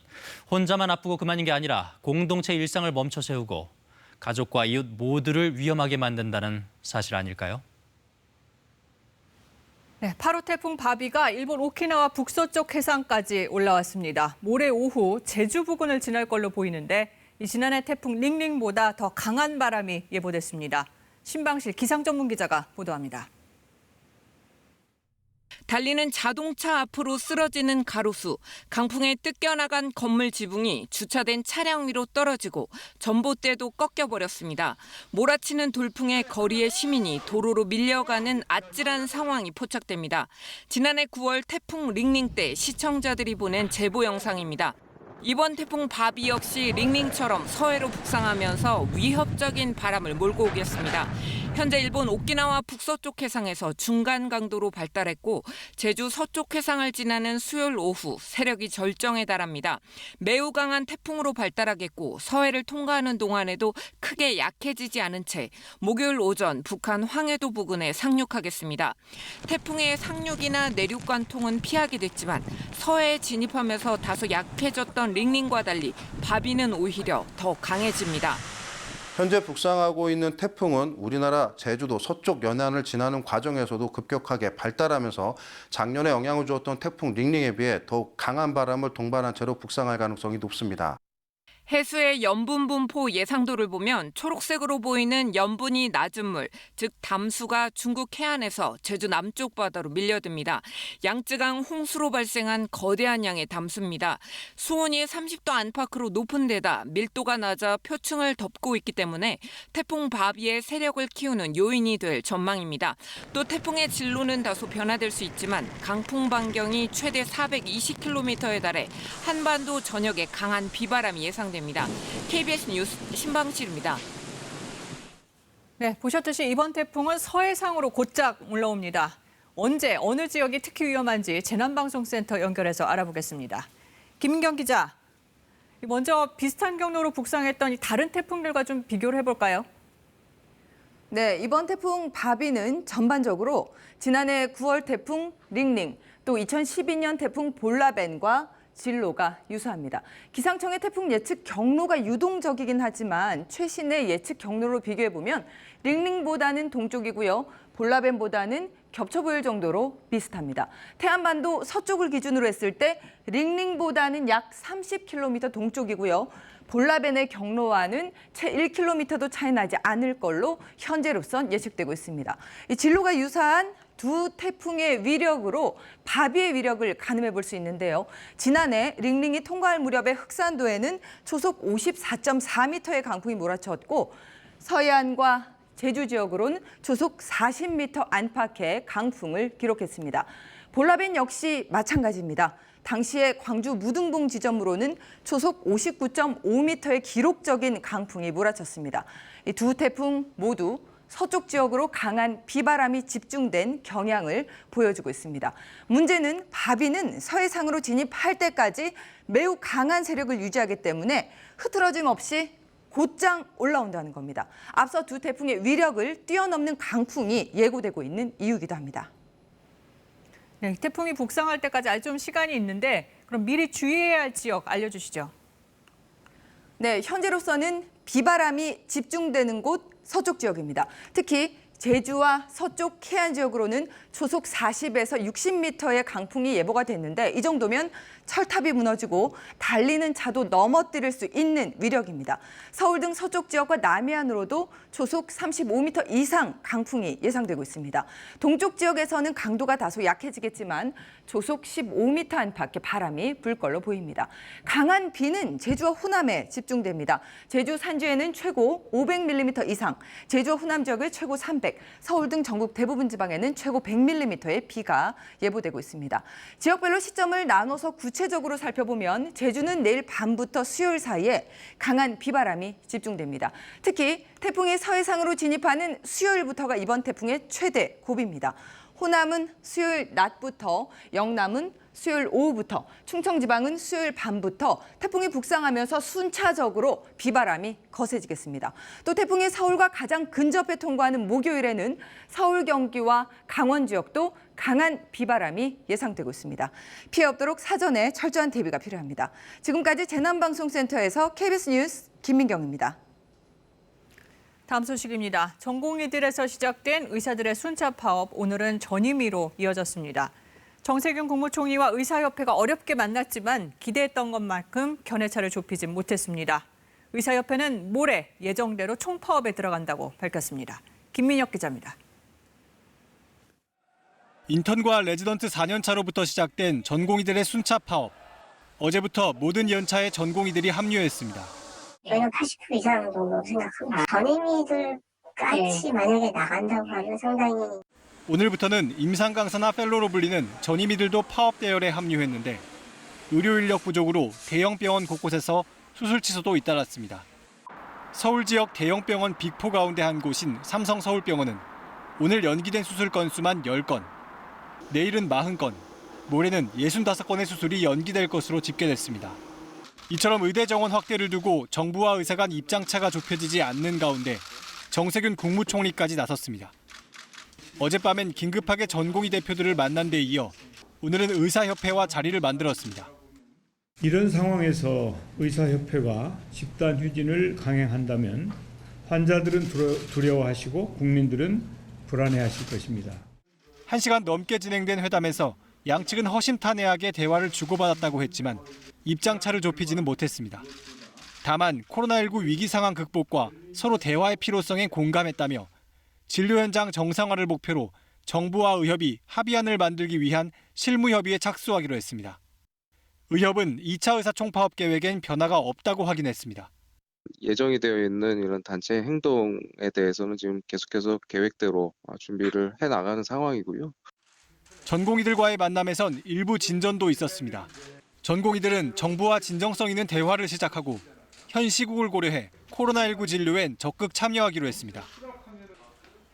혼자만 아프고 그만인 게 아니라 공동체 일상을 멈춰 세우고 가족과 이웃 모두를 위험하게 만든다는 사실 아닐까요? 네, 8호 태풍 바비가 일본 오키나와 북서쪽 해상까지 올라왔습니다. 모레 오후 제주 부근을 지날 걸로 보이는데 지난해 태풍 링링보다 더 강한 바람이 예보됐습니다. 신방실 기상 전문 기자가 보도합니다. 달리는 자동차 앞으로 쓰러지는 가로수, 강풍에 뜯겨나간 건물 지붕이 주차된 차량 위로 떨어지고 전봇대도 꺾여버렸습니다. 몰아치는 돌풍에 거리의 시민이 도로로 밀려가는 아찔한 상황이 포착됩니다. 지난해 9월 태풍 링링 때 시청자들이 보낸 제보 영상입니다. 이번 태풍 바비 역시 링링처럼 서해로 북상하면서 위협적인 바람을 몰고 오겠습니다. 현재 일본 오키나와 북서쪽 해상에서 중간 강도로 발달했고 제주 서쪽 해상을 지나는 수요일 오후 세력이 절정에 달합니다. 매우 강한 태풍으로 발달하겠고 서해를 통과하는 동안에도 크게 약해지지 않은 채 목요일 오전 북한 황해도 부근에 상륙하겠습니다. 태풍의 상륙이나 내륙 관통은 피하게 됐지만 서해에 진입하면서 다소 약해졌던 링링과 달리 바비는 오히려 더 강해집니다. 현재 북상하고 있는 태풍은 우리나라 제주도 서쪽 연안을 지나는 과정에서도 급격하게 발달하면서 작년에 영향을 주었던 태풍 링링에 비해 더욱 강한 바람을 동반한 채로 북상할 가능성이 높습니다. 해수의 염분 분포 예상도를 보면 초록색으로 보이는 염분이 낮은 물, 즉 담수가 중국 해안에서 제주 남쪽 바다로 밀려듭니다. 양쯔강 홍수로 발생한 거대한 양의 담수입니다. 수온이 30도 안팎으로 높은 데다 밀도가 낮아 표층을 덮고 있기 때문에 태풍 바비의 세력을 키우는 요인이 될 전망입니다. 또 태풍의 진로는 다소 변화될 수 있지만 강풍 반경이 최대 420km에 달해 한반도 전역에 강한 비바람이 예상됩니다. KBS 뉴스 신방실입니다. 네, 보셨듯이 이번 태풍은 서해상으로 곧장 올라옵니다. 언제 어느 지역이 특히 위험한지 재난방송센터 연결해서 알아보겠습니다. 김민경 기자, 먼저 비슷한 경로로 북상했던 다른 태풍들과 좀 비교를 해볼까요? 네, 이번 태풍 바비는 전반적으로 지난해 9월 태풍 링링, 또 2012년 태풍 볼라벤과 진로가 유사합니다. 기상청의 태풍 예측 경로가 유동적이긴 하지만 최신의 예측 경로로 비교해보면 링링보다는 동쪽이고요. 볼라벤보다는 겹쳐 보일 정도로 비슷합니다. 태안반도 서쪽을 기준으로 했을 때 링링보다는 약 30km 동쪽이고요. 볼라벤의 경로와는 채 1km도 차이 나지 않을 걸로 현재로선 예측되고 있습니다. 이 진로가 유사한 두 태풍의 위력으로 바비의 위력을 가늠해 볼 수 있는데요. 지난해 링링이 통과할 무렵의 흑산도에는 초속 54.4m의 강풍이 몰아쳤고 서해안과 제주 지역으로는 초속 40m 안팎의 강풍을 기록했습니다. 볼라벤 역시 마찬가지입니다. 당시에 광주 무등봉 지점으로는 초속 59.5m의 기록적인 강풍이 몰아쳤습니다. 이 두 태풍 모두 서쪽 지역으로 강한 비바람이 집중된 경향을 보여주고 있습니다. 문제는 바비는 서해상으로 진입할 때까지 매우 강한 세력을 유지하기 때문에 흐트러짐 없이 곧장 올라온다는 겁니다. 앞서 두 태풍의 위력을 뛰어넘는 강풍이 예고되고 있는 이유이기도 합니다. 네, 태풍이 북상할 때까지 아직 좀 시간이 있는데 그럼 미리 주의해야 할 지역 알려주시죠. 네, 현재로서는 비바람이 집중되는 곳 서쪽 지역입니다. 특히 제주와 서쪽 해안 지역으로는 초속 40에서 60m의 강풍이 예보가 됐는데 이 정도면 철탑이 무너지고 달리는 차도 넘어뜨릴 수 있는 위력입니다. 서울 등 서쪽 지역과 남해안으로도 초속 35m 이상 강풍이 예상되고 있습니다. 동쪽 지역에서는 강도가 다소 약해지겠지만 초속 15m 안팎의 바람이 불 걸로 보입니다. 강한 비는 제주와 호남에 집중됩니다. 제주 산지에는 최고 500mm 이상, 제주와 호남 지역을 최고 300, 서울 등 전국 대부분 지방에는 최고 100mm의 비가 예보되고 있습니다. 지역별로 시점을 나눠서 구체적으로 살펴보면 제주는 내일 밤부터 수요일 사이에 강한 비바람이 집중됩니다. 특히 태풍이 서해상으로 진입하는 수요일부터가 이번 태풍의 최대 고비입니다. 호남은 수요일 낮부터, 영남은 수요일 오후부터, 충청지방은 수요일 밤부터 태풍이 북상하면서 순차적으로 비바람이 거세지겠습니다. 또 태풍이 서울과 가장 근접해 통과하는 목요일에는 서울, 경기와 강원 지역도 강한 비바람이 예상되고 있습니다. 피해 없도록 사전에 철저한 대비가 필요합니다. 지금까지 재난방송센터에서 KBS 뉴스 김민경입니다. 다음 소식입니다. 전공의들에서 시작된 의사들의 순차 파업, 오늘은 전임의로 이어졌습니다. 정세균 국무총리와 의사협회가 어렵게 만났지만 기대했던 것만큼 견해차를 좁히진 못했습니다. 의사협회는 모레 예정대로 총파업에 들어간다고 밝혔습니다. 김민혁 기자입니다. 인턴과 레지던트 4년차로부터 시작된 전공의들의 순차 파업. 어제부터 모든 연차에 전공의들이 합류했습니다. 저희는 80% 이상 정도 생각합니다. 전임의들까지 만약에 나간다고 하면 상당히. 오늘부터는 임상 강사나 펠로로 불리는 전임의들도 파업 대열에 합류했는데 의료 인력 부족으로 대형 병원 곳곳에서 수술 취소도 잇따랐습니다. 서울 지역 대형 병원 빅4 가운데 한 곳인 삼성서울병원은 오늘 연기된 수술 건수만 10건, 내일은 40건, 모레는 65건의 수술이 연기될 것으로 집계됐습니다. 이처럼 의대 정원 확대를 두고 정부와 의사 간 입장차가 좁혀지지 않는 가운데 정세균 국무총리까지 나섰습니다. 어젯밤엔 긴급하게 전공의 대표들을 만난 데 이어 오늘은 의사협회와 자리를 만들었습니다. 이런 상황에서 의사협회가 집단 휴진을 강행한다면 환자들은 두려워하시고 국민들은 불안해하실 것입니다. 1시간 넘게 진행된 회담에서 양측은 허심탄회하게 대화를 주고받았다고 했지만 입장차를 좁히지는 못했습니다. 다만 코로나19 위기 상황 극복과 서로 대화의 필요성에 공감했다며 진료 현장 정상화를 목표로 정부와 의협이 합의안을 만들기 위한 실무협의에 착수하기로 했습니다. 의협은 2차 의사총파업 계획엔 변화가 없다고 확인했습니다. 예정이 되어 있는 이런 단체 행동에 대해서는 지금 계속해서 계획대로 준비를 해나가는 상황이고요. 전공의들과의 만남에선 일부 진전도 있었습니다. 전공의들은 정부와 진정성 있는 대화를 시작하고 현 시국을 고려해 코로나19 진료엔 적극 참여하기로 했습니다.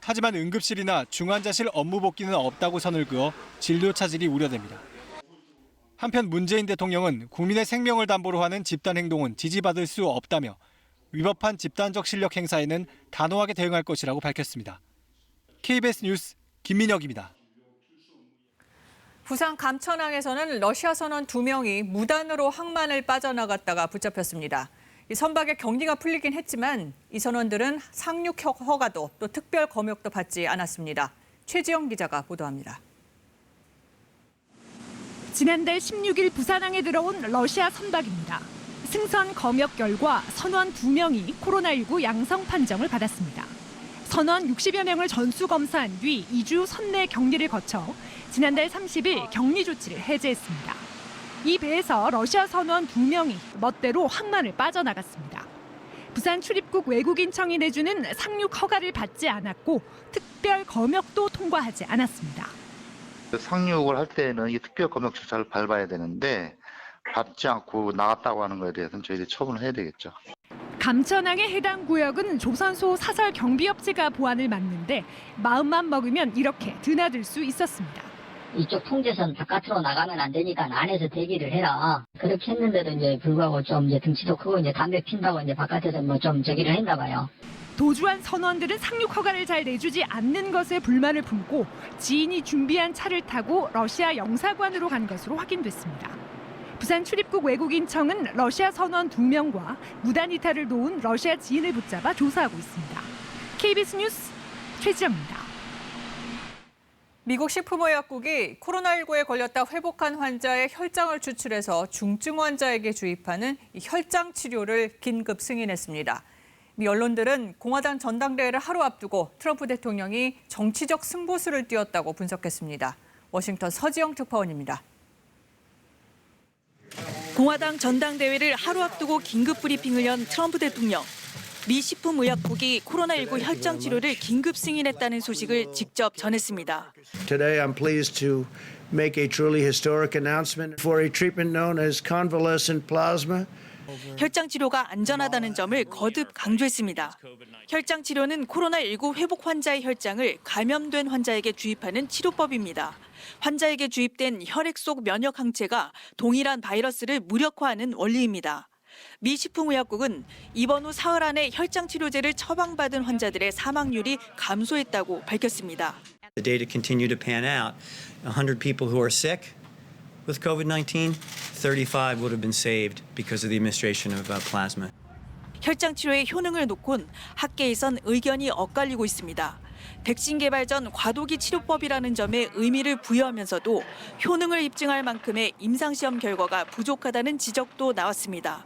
하지만 응급실이나 중환자실 업무 복귀는 없다고 선을 그어 진료 차질이 우려됩니다. 한편 문재인 대통령은 국민의 생명을 담보로 하는 집단 행동은 지지받을 수 없다며 위법한 집단적 실력 행사에는 단호하게 대응할 것이라고 밝혔습니다. KBS 뉴스 김민혁입니다. 부산 감천항에서는 러시아 선원 2명이 무단으로 항만을 빠져나갔다가 붙잡혔습니다. 이 선박의 격리가 풀리긴 했지만 이 선원들은 상륙 허가도 또 특별 검역도 받지 않았습니다. 최지영 기자가 보도합니다. 지난달 16일 부산항에 들어온 러시아 선박입니다. 승선 검역 결과 선원 2명이 코로나19 양성 판정을 받았습니다. 선원 60여 명을 전수검사한 뒤 2주 선내 격리를 거쳐 지난달 30일 격리 조치를 해제했습니다. 이 배에서 러시아 선원 2명이 멋대로 항만을 빠져나갔습니다. 부산 출입국 외국인청이 내주는 상륙 허가를 받지 않았고 특별 검역도 통과하지 않았습니다. 상륙을 할 때는 이 특별 검역 절차를 밟아야 되는데 밟지 않고 나갔다고 하는 것에 대해서는 저희들이 처분을 해야 되겠죠. 감천항의 해당 구역은 조선소 사설 경비업체가 보안을 맡는데 마음만 먹으면 이렇게 드나들 수 있었습니다. 이쪽 통제선 바깥으로 나가면 안 되니까 안에서 대기를 해라. 그렇게 했는데도 이제 불구하고 좀 이제 등치도 크고 이제 담배 핀다고 이제 바깥에서 뭐 좀 저기를 했나 봐요. 도주한 선원들은 상륙 허가를 잘 내주지 않는 것에 불만을 품고 지인이 준비한 차를 타고 러시아 영사관으로 간 것으로 확인됐습니다. 부산 출입국 외국인청은 러시아 선원 2명과 무단 이탈을 도운 러시아 지인을 붙잡아 조사하고 있습니다. KBS 뉴스 최지영입니다. 미국 식품의약국이 코로나19에 걸렸다 회복한 환자의 혈장을 추출해서 중증 환자에게 주입하는 이 혈장 치료를 긴급 승인했습니다. 미 언론들은 공화당 전당대회를 하루 앞두고 트럼프 대통령이 정치적 승부수를 띄웠다고 분석했습니다. 워싱턴 서지영 특파원입니다. 공화당 전당대회를 하루 앞두고 긴급 브리핑을 연 트럼프 대통령. 미 식품의약국이 코로나19 혈장 치료를 긴급 승인했다는 소식을 직접 전했습니다. Today I'm pleased to make a truly historic announcement for a treatment known as convalescent plasma. 혈장 치료가 안전하다는 점을 거듭 강조했습니다. 혈장 치료는 코로나19 회복 환자의 혈장을 감염된 환자에게 주입하는 치료법입니다. 환자에게 주입된 혈액 속 면역 항체가 동일한 바이러스를 무력화하는 원리입니다. 미 식품의약국은 입원 후 사흘 안에 혈장 치료제를 처방받은 환자들의 사망률이 감소했다고 밝혔습니다. The data continue to pan out. 100 people who are sick with COVID-19, 35 would have been saved because of the administration of plasma. 혈장 치료의 효능을 놓곤 학계에선 의견이 엇갈리고 있습니다. 백신 개발 전 과도기 치료법이라는 점에 의미를 부여하면서도 효능을 입증할 만큼의 임상시험 결과가 부족하다는 지적도 나왔습니다.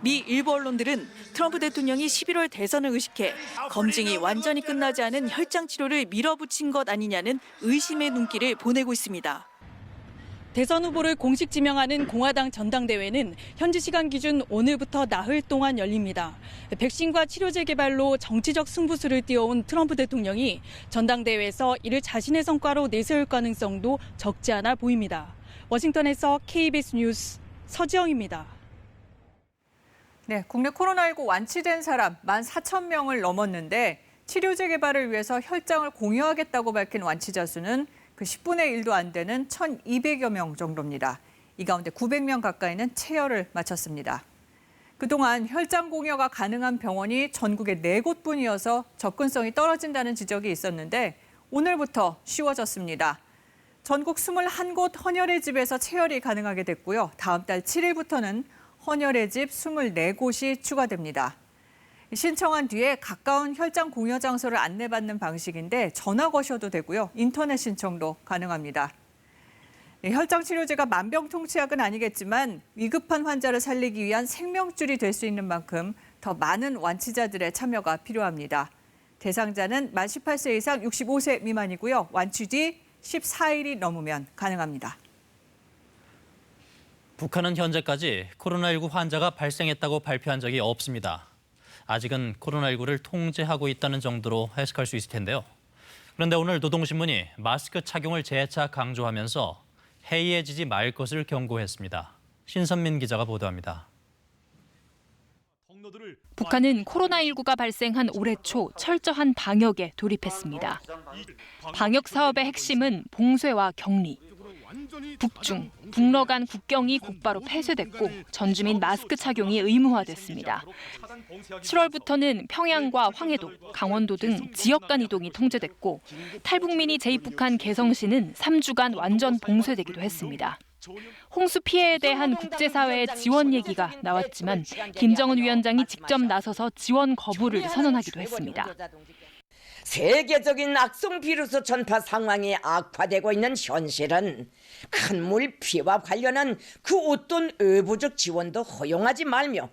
미 일부 언론들은 트럼프 대통령이 11월 대선을 의식해 검증이 완전히 끝나지 않은 혈장 치료를 밀어붙인 것 아니냐는 의심의 눈길을 보내고 있습니다. 대선 후보를 공식 지명하는 공화당 전당대회는 현지 시간 기준 오늘부터 나흘 동안 열립니다. 백신과 치료제 개발로 정치적 승부수를 띄워온 트럼프 대통령이 전당대회에서 이를 자신의 성과로 내세울 가능성도 적지 않아 보입니다. 워싱턴에서 KBS 뉴스 서지영입니다. 네, 국내 코로나19 완치된 사람 14,000명을 넘었는데 치료제 개발을 위해서 혈장을 공유하겠다고 밝힌 완치자 수는 그 10분의 1도 안 되는 1,200여 명 정도입니다. 이 가운데 900명 가까이는 체열을 마쳤습니다. 그동안 혈장 공여가 가능한 병원이 전국에 4곳뿐이어서 접근성이 떨어진다는 지적이 있었는데 오늘부터 쉬워졌습니다. 전국 21곳 헌혈의 집에서 체열이 가능하게 됐고요. 다음 달 7일부터는 헌혈의 집 24곳이 추가됩니다. 신청한 뒤에 가까운 혈장 공여 장소를 안내받는 방식인데 전화 거셔도 되고요. 인터넷 신청도 가능합니다. 혈장 치료제가 만병통치약은 아니겠지만 위급한 환자를 살리기 위한 생명줄이 될 수 있는 만큼 더 많은 완치자들의 참여가 필요합니다. 대상자는 만 18세 이상 65세 미만이고요. 완치 뒤 14일이 넘으면 가능합니다. 북한은 현재까지 코로나19 환자가 발생했다고 발표한 적이 없습니다. 아직은 코로나19를 통제하고 있다는 정도로 해석할 수 있을 텐데요. 그런데 오늘 노동신문이 마스크 착용을 재차 강조하면서 해이해지지 말 것을 경고했습니다. 신선민 기자가 보도합니다. 북한은 코로나19가 발생한 올해 초 철저한 방역에 돌입했습니다. 방역 사업의 핵심은 봉쇄와 격리. 북중, 북러 간 국경이 곧바로 폐쇄됐고 전주민 마스크 착용이 의무화됐습니다. 7월부터는 평양과 황해도, 강원도 등 지역 간 이동이 통제됐고 탈북민이 재입국한 개성시는 3주간 완전 봉쇄되기도 했습니다. 홍수 피해에 대한 국제사회의 지원 얘기가 나왔지만 김정은 위원장이 직접 나서서 지원 거부를 선언하기도 했습니다. 세계적인 악성 비루스 전파 상황이 악화되고 있는 현실은 큰 물 피해와 관련한 그 어떤 외부적 지원도 허용하지 말며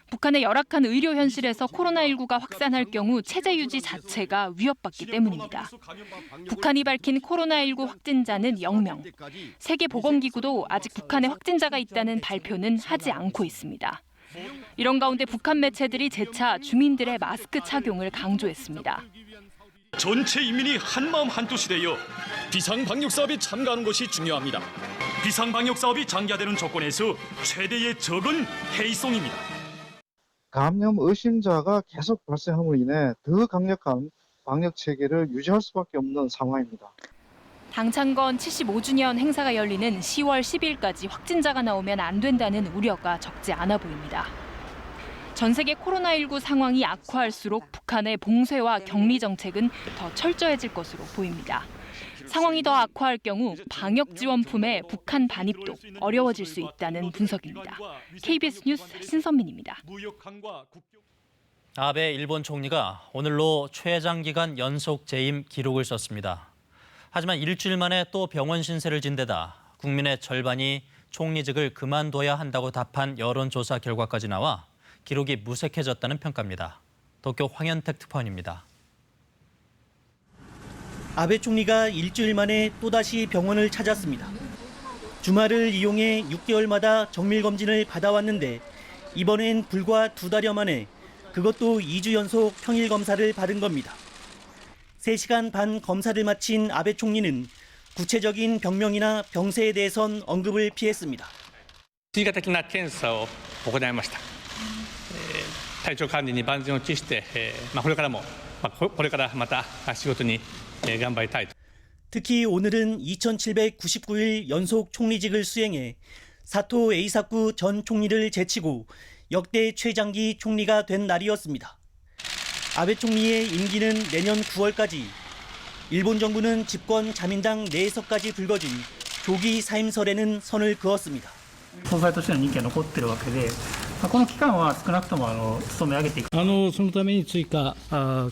북한의 열악한 의료 현실에서 코로나19가 확산할 경우 체제 유지 자체가 위협받기 때문입니다. 북한이 밝힌 코로나19 확진자는 0명. 세계보건기구도 아직 북한에 확진자가 있다는 발표는 하지 않고 있습니다. 이런 가운데 북한 매체들이 재차 주민들의 마스크 착용을 강조했습니다. 전체 인민이 한마음 한뜻이 되어 비상방역사업에 참가하는 것이 중요합니다. 비상방역사업이 장기화되는 조건에서 최대의 적은 해이성입니다. 감염 의심자가 계속 발생함으로 인해 더 강력한 방역체계를 유지할 수밖에 없는 상황입니다. 당창건 75주년 행사가 열리는 10월 10일까지 확진자가 나오면 안 된다는 우려가 적지 않아 보입니다. 전 세계 코로나19 상황이 악화할수록 북한의 봉쇄와 격리 정책은 더 철저해질 것으로 보입니다. 상황이 더 악화할 경우 방역 지원품의 북한 반입도 어려워질 수 있다는 분석입니다. KBS 뉴스 신선민입니다. 아베 일본 총리가 오늘로 최장기간 연속 재임 기록을 썼습니다. 하지만 일주일 만에 또 병원 신세를 진 데다 국민의 절반이 총리직을 그만둬야 한다고 답한 여론조사 결과까지 나와 기록이 무색해졌다는 평가입니다. 도쿄 황현택 특파원입니다. 아베 총리가 일주일 만에 또다시 병원을 찾았습니다. 주말을 이용해 6개월마다 정밀검진을 받아왔는데 이번엔 불과 2달여 만에 그것도 2주 연속 평일 검사를 받은 겁니다. 3시간 반 검사를 마친 아베 총리는 구체적인 병명이나 병세에 대해선 언급을 피했습니다. 追加的な検査を行いました。体調管理に万全を期して、これからまた仕事に頑張りたい。 특히 오늘은 2799일 연속 총리직을 수행해 사토 에이사쿠 전 총리를 제치고 역대 최장기 총리가 된 날이었습니다. 아베 총리의 임기는 내년 9월까지, 일본 정부는 집권 자민당 내에서까지 불거진 조기 사임설에는 선을 그었습니다. 総裁としての任期が残っているわけで、この期間は少なくとも務め上げていく。そのために追加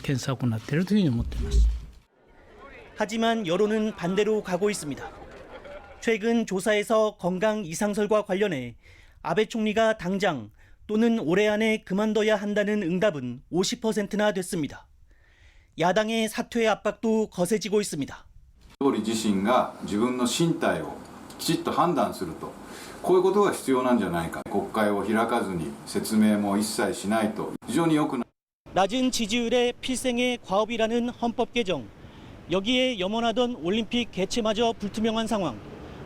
検査を行っているというふうに思っています。 하지만 여론은 반대로 가고 있습니다. 최근 조사에서 건강 이상설과 관련해 아베 총리가 당장 또는 올해 안에 그만둬야 한다는 응답은 50%나 됐습니다. 야당의 사퇴 압박도 거세지고 있습니다. 総理自身が自分の進退をきちっと判断すると、こういうことが必要なんじゃないか。国会を開かずに説明も一切しないと非常に良くない。 낮은 지지율의 필생의 과업이라는 헌법 개정, 여기에 염원하던 올림픽 개최마저 불투명한 상황,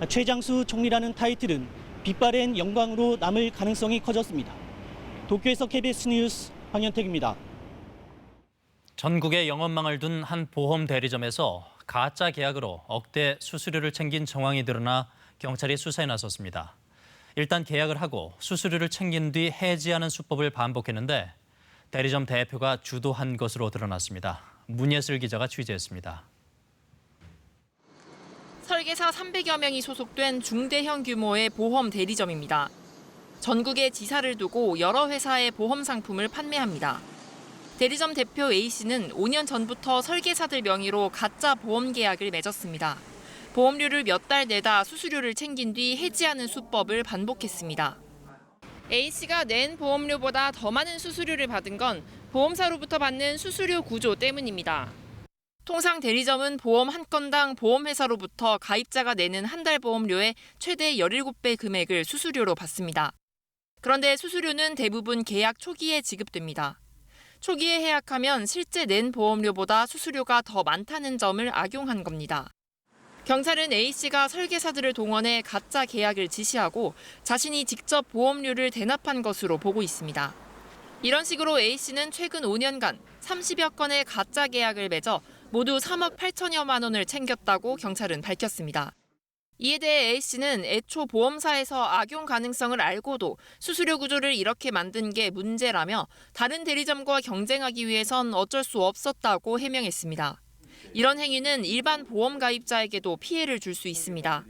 최장수 총리라는 타이틀은 빛바랜 영광으로 남을 가능성이 커졌습니다. 도쿄에서 KBS 뉴스 황현택입니다. 전국에 영업망을 둔 한 보험 대리점에서 가짜 계약으로 억대 수수료를 챙긴 정황이 드러나 경찰이 수사에 나섰습니다. 일단 계약을 하고 수수료를 챙긴 뒤 해지하는 수법을 반복했는데 대리점 대표가 주도한 것으로 드러났습니다. 문예슬 기자가 취재했습니다. 설계사 300여 명이 소속된 중대형 규모의 보험 대리점입니다. 전국에 지사를 두고 여러 회사의 보험 상품을 판매합니다. 대리점 대표 A씨는 5년 전부터 설계사들 명의로 가짜 보험 계약을 맺었습니다. 보험료를 몇 달 내다 수수료를 챙긴 뒤 해지하는 수법을 반복했습니다. A씨가 낸 보험료보다 더 많은 수수료를 받은 건 보험사로부터 받는 수수료 구조 때문입니다. 통상 대리점은 보험 한 건당 보험회사로부터 가입자가 내는 한 달 보험료의 최대 17배 금액을 수수료로 받습니다. 그런데 수수료는 대부분 계약 초기에 지급됩니다. 초기에 해약하면 실제 낸 보험료보다 수수료가 더 많다는 점을 악용한 겁니다. 경찰은 A씨가 설계사들을 동원해 가짜 계약을 지시하고 자신이 직접 보험료를 대납한 것으로 보고 있습니다. 이런 식으로 A씨는 최근 5년간 30여 건의 가짜 계약을 맺어 모두 3억 8천여만 원을 챙겼다고 경찰은 밝혔습니다. 이에 대해 A씨는 애초 보험사에서 악용 가능성을 알고도 수수료 구조를 이렇게 만든 게 문제라며 다른 대리점과 경쟁하기 위해선 어쩔 수 없었다고 해명했습니다. 이런 행위는 일반 보험 가입자에게도 피해를 줄 수 있습니다.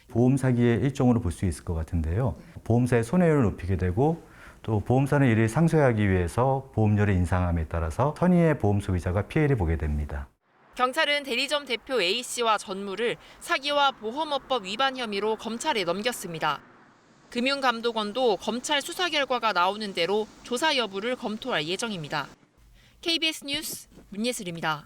보험 사기의 일종으로 볼 수 있을 것 같은데요. 보험사의 손해율을 높이게 되고 또 보험사는 이를 상쇄하기 위해서 보험료를 인상함에 따라서 선의의 보험 소비자가 피해를 보게 됩니다. 경찰은 대리점 대표 A씨와 전무를 사기와 보험업법 위반 혐의로 검찰에 넘겼습니다. 금융감독원도 검찰 수사 결과가 나오는 대로 조사 여부를 검토할 예정입니다. KBS 뉴스 문예슬입니다.